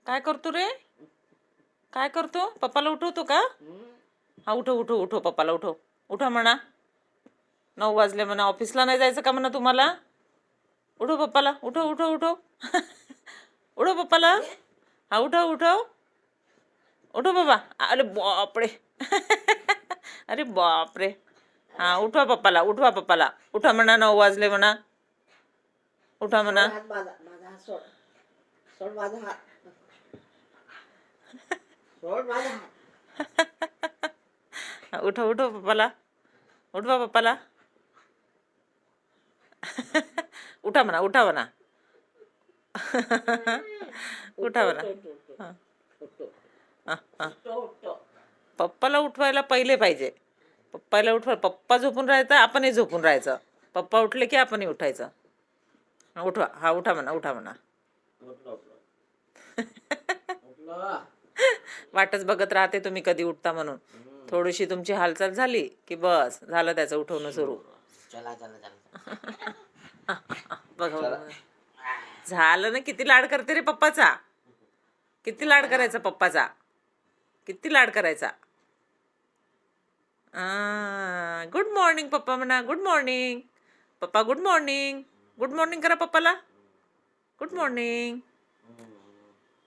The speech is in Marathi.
काय करतो रे? काय करतो? पप्पाला उठवतो का? हा, उठव उठव उठव, पप्पाला उठव. उठा म्हणा. 9 वाजले म्हणा. ऑफिसला नाही जायचं का म्हणा तुम्हाला? उठव पप्पाला. उठव उठव उठव. उठव पप्पाला. हा, उठव उठव उठव बाबा. अरे बापरे. अरे बापरे. हा, उठवा पप्पाला. उठवा पप्पाला. उठा म्हणा. 9 वाजले म्हणा. उठा म्हणा. माझा हात सोड. सोड माझा हात. सोड माझा हात. हा, उठव उठव पप्पाला. उठवा पप्पाला. उठा म्हणा. उठा म्हणा. उठा म्हणा. हा. पप्पाला उठवायला पहिले पाहिजे. पप्पाला पप्पा झोपून राहायचं, आपणही झोपून राहायचं. पप्पा उठले की आपणही उठायचं. उठवा. हा, उठा म्हणा. उठा म्हणा. वाटच बघत राहते तुम्ही कधी उठता म्हणून. थोडीशी तुमची हालचाल झाली की बस झालं त्याचं उठवणं सुरू. बघा, झालं ना. किती लाड करते रे पप्पाचा. किती लाड करायचा पप्पाचा. किती लाड करायचा. गुड मॉर्निंग पप्पा म्हणा. गुड मॉर्निंग पप्पा. Good morning. गुड मॉर्निंग करा पप्पाला. Good morning.